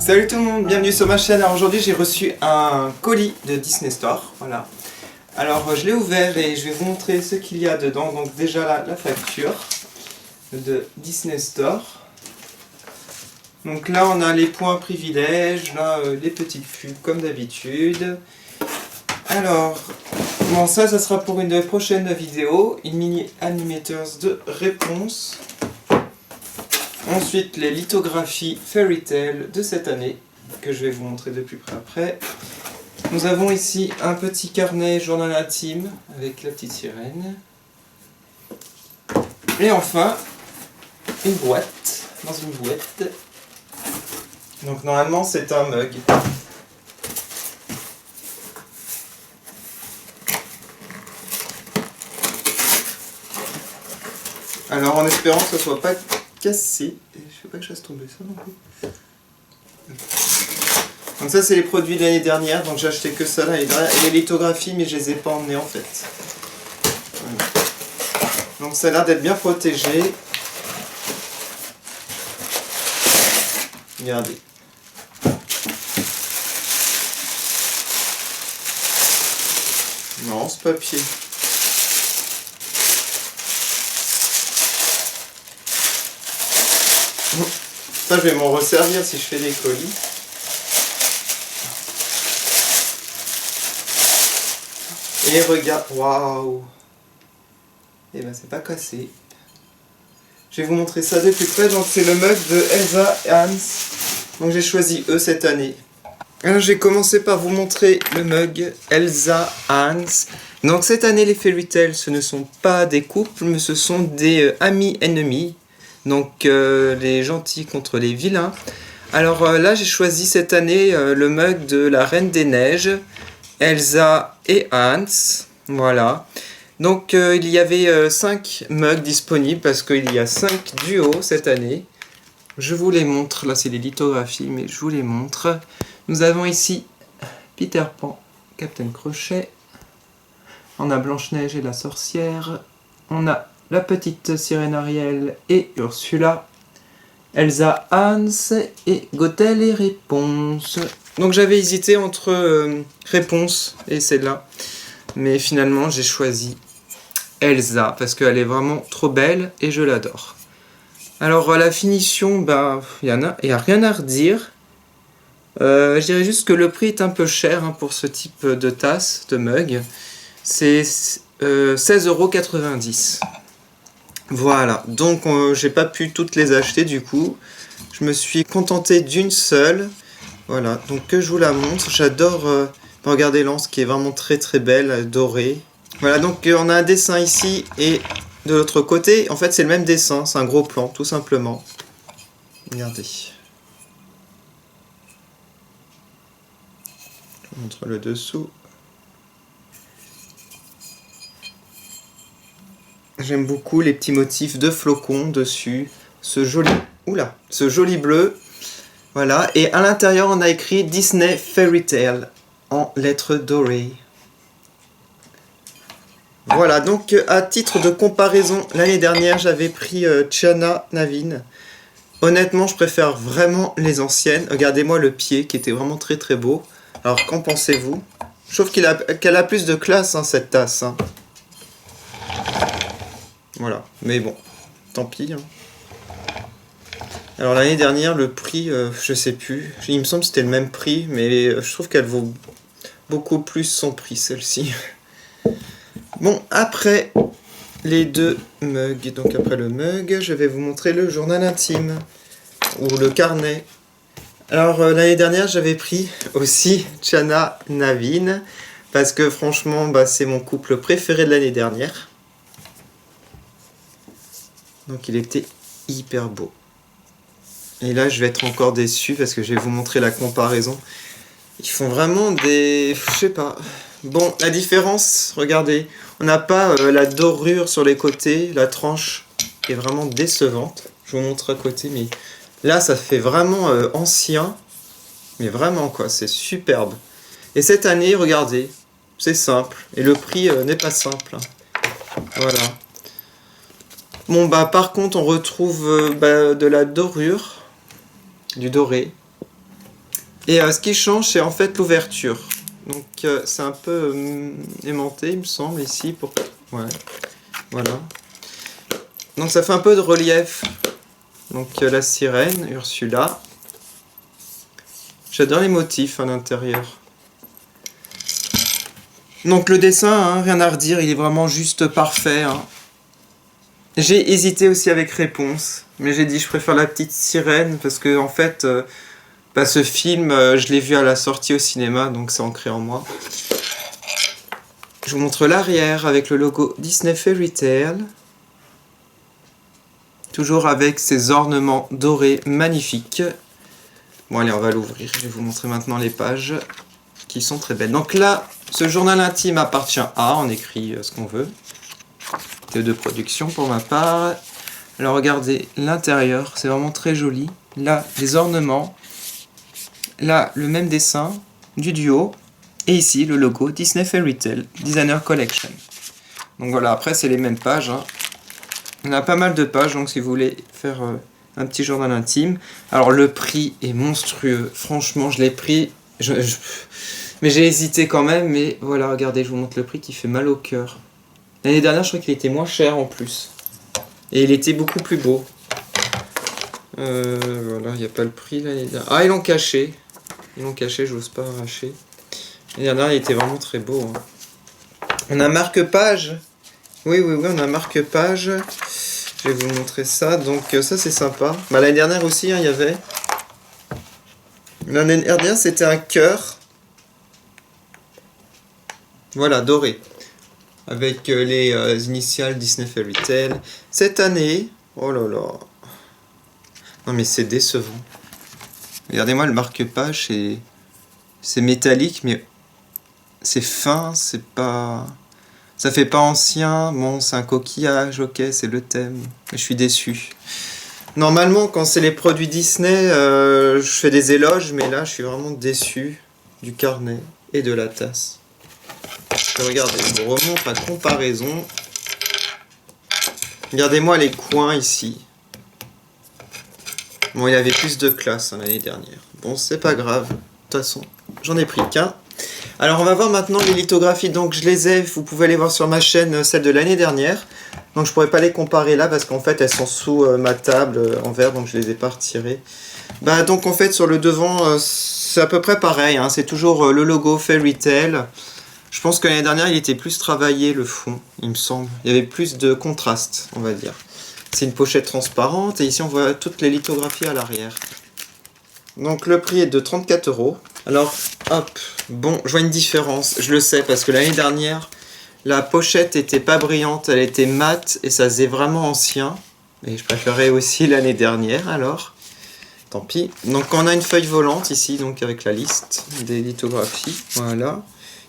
Salut tout le monde, bienvenue sur ma chaîne. Alors aujourd'hui j'ai reçu un colis de Disney Store, voilà. Alors je l'ai ouvert et je vais vous montrer ce qu'il y a dedans. Donc déjà la facture de Disney Store. Donc là on a les points privilèges, là les petites pubs comme d'habitude. Alors, bon ça sera pour une prochaine vidéo, une mini animators de réponse. Ensuite, les lithographies Fairy Tail de cette année, que je vais vous montrer de plus près après. Nous avons ici un petit carnet journal intime avec la petite sirène. Et enfin, une boîte, dans une boîte. Donc normalement c'est un mug. Alors en espérant que ce soit pas cassé, et je sais pas que je fasse tomber ça non plus. Donc ça c'est les produits de l'année dernière, donc j'ai acheté que ça là, et les lithographies mais je les ai pas emmenées en fait. Voilà. Donc ça a l'air d'être bien protégé. Regardez. Non, ce papier. Ça, je vais m'en resservir si je fais des colis. Et regarde, waouh! Et ben, c'est pas cassé. Je vais vous montrer ça de plus près. Donc, c'est le mug de Elsa et Hans. Donc, j'ai choisi eux cette année. Alors, je vais commencer par vous montrer le mug Elsa Hans. Donc, cette année, les Fairy Tail, ce ne sont pas des couples, mais ce sont des amis ennemis. Donc les gentils contre les vilains. Alors là j'ai choisi cette année le mug de la Reine des Neiges, Elsa et Hans. Voilà. Donc il y avait 5 mugs disponibles parce qu'il y a 5 duos cette année. Je vous les montre, là c'est les lithographies mais je vous les montre. Nous avons ici Peter Pan, Captain Crochet. On a Blanche-Neige et la sorcière. On a la petite sirène Ariel et Ursula, Elsa, Hans et Gothel et Réponse. Donc j'avais hésité entre Réponse et celle-là, mais finalement j'ai choisi Elsa parce qu'elle est vraiment trop belle et je l'adore. Alors la finition, bah il y a rien à redire. Je dirais juste que le prix est un peu cher hein, pour ce type de tasse, de mug. C'est 16,90 €. Voilà, donc j'ai pas pu toutes les acheter du coup. Je me suis contenté d'une seule. Voilà, donc que je vous la montre. J'adore regarder l'anse qui est vraiment très très belle, dorée. Voilà, donc on a un dessin ici et de l'autre côté. En fait, c'est le même dessin, c'est un gros plan, tout simplement. Regardez. Je vous montre le dessous. J'aime beaucoup les petits motifs de flocons dessus, ce joli bleu. Voilà, et à l'intérieur on a écrit Disney Fairy Tail en lettres dorées. Voilà, donc à titre de comparaison, l'année dernière j'avais pris Tiana Naveen. Honnêtement, je préfère vraiment les anciennes. Regardez-moi le pied qui était vraiment très très beau. Alors qu'en pensez-vous? Je trouve qu'elle a plus de classe hein, cette tasse. Hein. Voilà, mais bon, tant pis. Hein. Alors l'année dernière, le prix, je sais plus, il me semble que c'était le même prix, mais je trouve qu'elle vaut beaucoup plus son prix, celle-ci. Bon, après les deux mugs, donc après le mug, je vais vous montrer le journal intime, ou le carnet. Alors l'année dernière, j'avais pris aussi Tiana Naveen, parce que franchement, bah, c'est mon couple préféré de l'année dernière. Donc il était hyper beau. Et là je vais être encore déçu parce que je vais vous montrer la comparaison. Ils font vraiment des... je sais pas. Bon, la différence, regardez. On n'a pas la dorure sur les côtés, la tranche est vraiment décevante. Je vous montre à côté, mais là ça fait vraiment ancien. Mais vraiment quoi, c'est superbe. Et cette année, regardez, c'est simple. Et le prix n'est pas simple. Voilà. Bon bah par contre on retrouve de la dorure, du doré. Et ce qui change, c'est en fait l'ouverture. Donc c'est un peu aimanté, il me semble, ici. Ouais, voilà. Donc ça fait un peu de relief. Donc la sirène, Ursula. J'adore les motifs à l'intérieur. Donc le dessin, hein, rien à redire, il est vraiment juste parfait. Hein. J'ai hésité aussi avec Réponse, mais j'ai dit je préfère la petite sirène parce que en fait, ce film, je l'ai vu à la sortie au cinéma, donc c'est ancré en moi. Je vous montre l'arrière avec le logo Disney Fairy Tale. Toujours avec ses ornements dorés magnifiques. Bon allez, on va l'ouvrir, je vais vous montrer maintenant les pages qui sont très belles. Donc là, ce journal intime appartient à, on écrit ce qu'on veut. De production pour ma part. Alors regardez l'intérieur, c'est vraiment très joli. Là, les ornements. Là, le même dessin du duo. Et ici, le logo Disney Fairy Tale Designer Collection. Donc voilà, après c'est les mêmes pages. Hein. On a pas mal de pages, donc si vous voulez faire un petit journal intime. Alors le prix est monstrueux. Franchement, je l'ai pris. Mais j'ai hésité quand même. Mais voilà, regardez, je vous montre le prix qui fait mal au cœur. L'année dernière, je crois qu'il était moins cher en plus. Et il était beaucoup plus beau. Voilà, il n'y a pas le prix l'année dernière. Ah, ils l'ont caché. Ils l'ont caché, j'ose pas arracher. L'année dernière, il était vraiment très beau. Hein. On a marque-page. Oui, on a marque-page. Je vais vous montrer ça. Donc, ça, c'est sympa. Bah, l'année dernière aussi, hein, il y avait. L'année dernière, c'était un cœur. Voilà, doré. Avec les initiales Disney Fairy Tale. Cette année, oh là là. Non mais c'est décevant. Regardez-moi le marque-page, c'est métallique, mais c'est fin, c'est pas... Ça fait pas ancien, bon c'est un coquillage, ok, c'est le thème. Mais je suis déçu. Normalement, quand c'est les produits Disney, je fais des éloges, mais là je suis vraiment déçu du carnet et de la tasse. Regardez, je vous remontre la comparaison. Regardez-moi les coins ici. Bon, il avait plus de classe hein, l'année dernière. Bon, c'est pas grave. De toute façon, j'en ai pris qu'un. Alors, on va voir maintenant les lithographies. Donc, je les ai. Vous pouvez aller voir sur ma chaîne celles de l'année dernière. Donc, je pourrais pas les comparer là parce qu'en fait, elles sont sous ma table en verre. Donc, je les ai pas retirées. Bah, donc, en fait, sur le devant, c'est à peu près pareil. Hein, c'est toujours le logo Fairy Tale. Je pense que l'année dernière, il était plus travaillé, le fond, il me semble. Il y avait plus de contraste, on va dire. C'est une pochette transparente, et ici, on voit toutes les lithographies à l'arrière. Donc, le prix est de 34 €. Alors, hop, bon, je vois une différence. Je le sais, parce que l'année dernière, la pochette était pas brillante, elle était mate, et ça faisait vraiment ancien. Et je préférais aussi l'année dernière, alors. Tant pis. Donc, on a une feuille volante ici, donc avec la liste des lithographies. Voilà.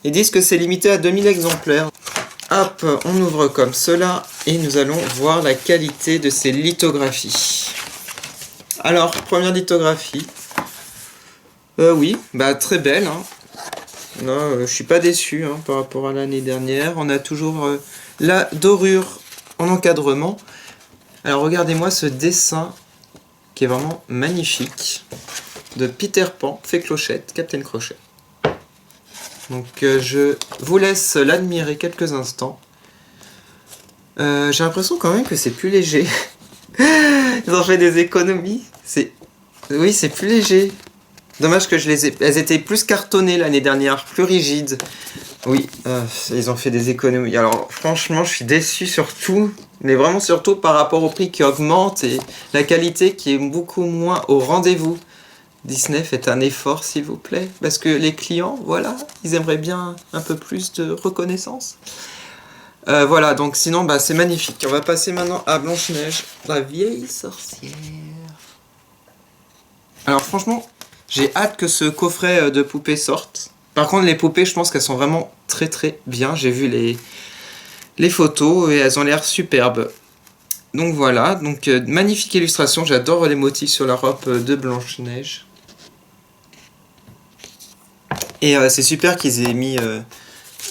Ils disent que c'est limité à 2000 exemplaires. Hop, on ouvre comme cela et nous allons voir la qualité de ces lithographies. Alors, première lithographie. Oui, bah très belle. Hein. Non, je suis pas déçu hein, par rapport à l'année dernière. On a toujours la dorure en encadrement. Alors regardez-moi ce dessin qui est vraiment magnifique. De Peter Pan, fait clochette, Captain Crochet. Donc je vous laisse l'admirer quelques instants. J'ai l'impression quand même que c'est plus léger. Ils ont fait des économies. Oui, c'est plus léger. Dommage que elles étaient plus cartonnées l'année dernière, plus rigides. Oui, ils ont fait des économies. Alors franchement, je suis déçu surtout, mais vraiment surtout par rapport au prix qui augmente et la qualité qui est beaucoup moins au rendez-vous. Disney, faites un effort s'il vous plaît, parce que les clients, voilà, ils aimeraient bien un peu plus de reconnaissance. Voilà, donc sinon, bah, c'est magnifique. On va passer maintenant à Blanche-Neige, la vieille sorcière. Alors franchement, j'ai hâte que ce coffret de poupées sorte. Par contre, les poupées, je pense qu'elles sont vraiment très très bien. J'ai vu les photos et elles ont l'air superbes. Donc voilà, donc magnifique illustration. J'adore les motifs sur la robe de Blanche-Neige. Et c'est super qu'ils aient mis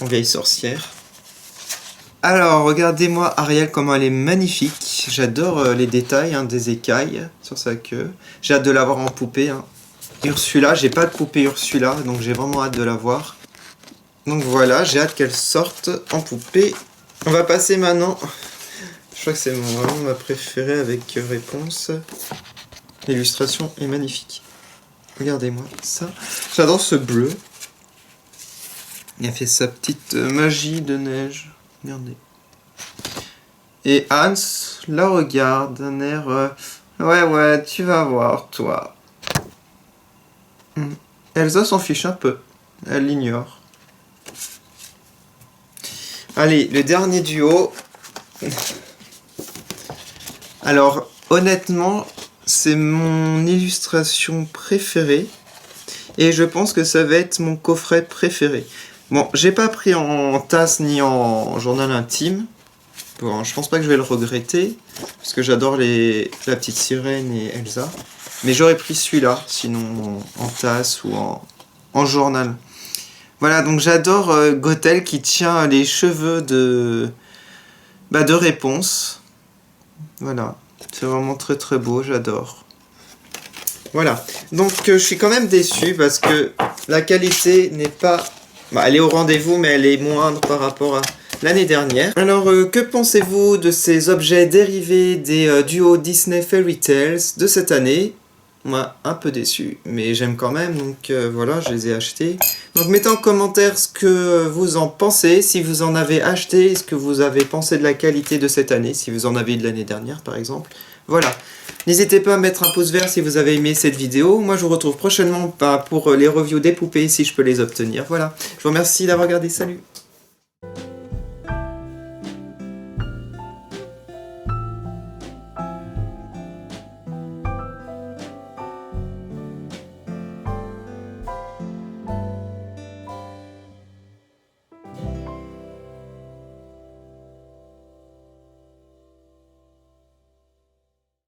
en vieille sorcière. Alors, regardez-moi Ariel, comment elle est magnifique. J'adore les détails hein, des écailles sur sa queue. J'ai hâte de l'avoir en poupée. Hein. Ursula. J'ai pas de poupée Ursula, donc j'ai vraiment hâte de la voir. Donc voilà, j'ai hâte qu'elle sorte en poupée. On va passer maintenant. Je crois que c'est vraiment ma préférée avec réponse. L'illustration est magnifique. Regardez-moi ça. J'adore ce bleu. Il a fait sa petite magie de neige. Regardez. Et Hans la regarde d'un air... ouais, tu vas voir, toi. Elsa s'en fiche un peu. Elle l'ignore. Allez, le dernier duo. Alors, honnêtement, c'est mon illustration préférée. Et je pense que ça va être mon coffret préféré. Bon, j'ai pas pris en tasse ni en journal intime. Bon, je pense pas que je vais le regretter. Parce que j'adore la petite sirène et Elsa. Mais j'aurais pris celui-là, sinon en tasse ou en journal. Voilà, donc j'adore Gothel qui tient les cheveux de Réponse. Voilà, c'est vraiment très très beau, j'adore. Voilà, donc je suis quand même déçu parce que la qualité n'est pas... elle est au rendez-vous, mais elle est moindre par rapport à l'année dernière. Alors, que pensez-vous de ces objets dérivés des duos Disney Fairy Tales de cette année? Moi, un peu déçu, mais j'aime quand même, donc voilà, je les ai achetés. Donc mettez en commentaire ce que vous en pensez, si vous en avez acheté, ce que vous avez pensé de la qualité de cette année, si vous en avez de l'année dernière par exemple. Voilà, n'hésitez pas à mettre un pouce vert si vous avez aimé cette vidéo. Moi je vous retrouve prochainement pour les reviews des poupées si je peux les obtenir. Voilà, je vous remercie d'avoir regardé, salut!